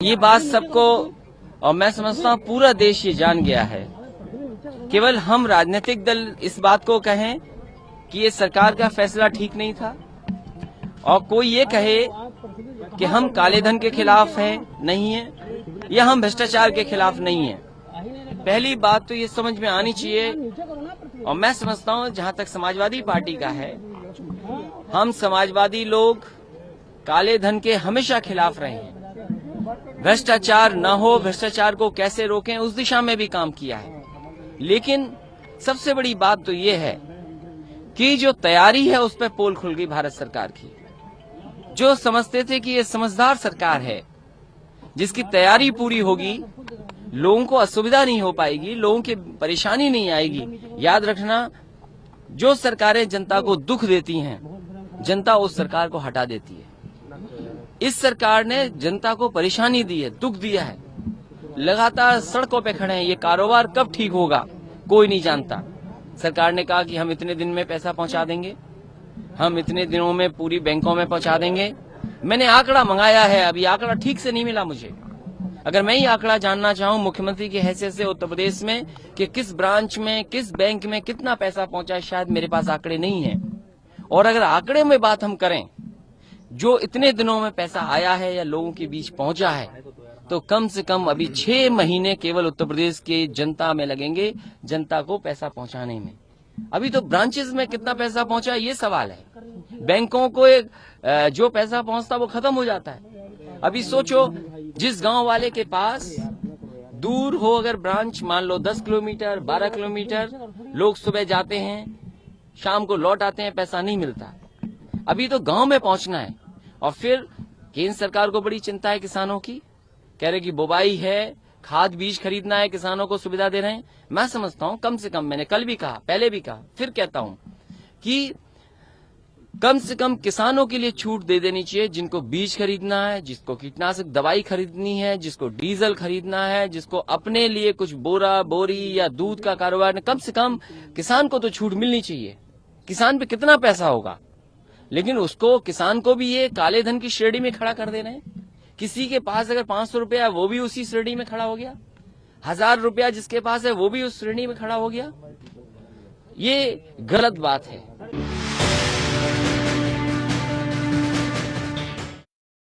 ये बात सबको और मैं समझता हूँ पूरा देश ये जान गया है। केवल हम राजनीतिक दल इस बात को कहें कि ये सरकार का फैसला ठीक नहीं था और कोई ये कहे कि हम काले धन के खिलाफ हैं, नहीं है, या हम भ्रष्टाचार के खिलाफ नहीं है। पहली बात तो ये समझ में आनी चाहिए और मैं समझता हूँ जहाँ तक समाजवादी पार्टी का है, हम समाजवादी लोग काले धन के हमेशा खिलाफ रहे हैं। भ्रष्टाचार न हो, भ्रष्टाचार को कैसे रोकें, उस दिशा में भी काम किया है। लेकिन सबसे बड़ी बात तो ये है कि जो तैयारी है उस पर पोल खुल गई भारत सरकार की। जो समझते थे कि ये समझदार सरकार है जिसकी तैयारी पूरी होगी, लोगों को असुविधा नहीं हो पाएगी, लोगों की परेशानी नहीं आएगी। याद रखना, जो सरकारें जनता को दुख देती हैं, जनता उस सरकार को हटा देती है। इस सरकार ने जनता को परेशानी दी है, दुख दिया है, लगातार सड़कों पे खड़े हैं। ये कारोबार कब ठीक होगा कोई नहीं जानता। सरकार ने कहा कि हम इतने दिन में पैसा पहुंचा देंगे, हम इतने दिनों में पूरी बैंकों में पहुंचा देंगे। मैंने आंकड़ा मंगाया है, अभी आंकड़ा ठीक से नहीं मिला मुझे। अगर मैं ही आंकड़ा जानना चाहूं मुख्यमंत्री की हैसियत से उत्तर प्रदेश में कि किस ब्रांच में, किस बैंक में कितना पैसा पहुंचा है, शायद मेरे पास आंकड़े नहीं है। और अगर आंकड़े में बात हम करें, जो इतने दिनों में पैसा आया है या लोगों के बीच पहुंचा है, तो कम से कम अभी 6 महीने केवल उत्तर प्रदेश के जनता में लगेंगे, जनता को पैसा पहुंचाने में। अभी तो ब्रांचेस में कितना पैसा पहुंचा ये सवाल है। बैंकों को जो पैसा पहुंचता वो खत्म हो जाता है। अभी सोचो, जिस गांव वाले के पास दूर हो अगर ब्रांच, मान लो 10 किलोमीटर 12 किलोमीटर, लोग सुबह जाते हैं, शाम को लौट आते हैं, पैसा नहीं मिलता। अभी तो गांव में पहुंचना है। और फिर केंद्र सरकार को बड़ी चिंता है किसानों की, कह रहे कि बुवाई है, खाद बीज खरीदना है, किसानों को सुविधा दे रहे हैं। मैं समझता हूं कम से कम, मैंने कल भी कहा, पहले भी कहा, फिर कहता हूं कि कम से कम किसानों के लिए छूट दे देनी चाहिए। जिनको बीज खरीदना है, जिसको कीटनाशक दवाई खरीदनी है, जिसको डीजल खरीदना है, जिसको अपने लिए कुछ बोरा बोरी या दूध का कारोबार, कम से कम किसान को तो छूट मिलनी चाहिए। किसान पे कितना पैसा होगा, लेकिन उसको, किसान को भी ये काले धन की श्रेणी में खड़ा कर दे रहे हैं। किसी के पास अगर 500 रुपया, वो भी उसी श्रेणी में खड़ा हो गया। 1000 रुपया जिसके पास है वो भी उस श्रेणी में खड़ा हो गया। ये गलत बात है।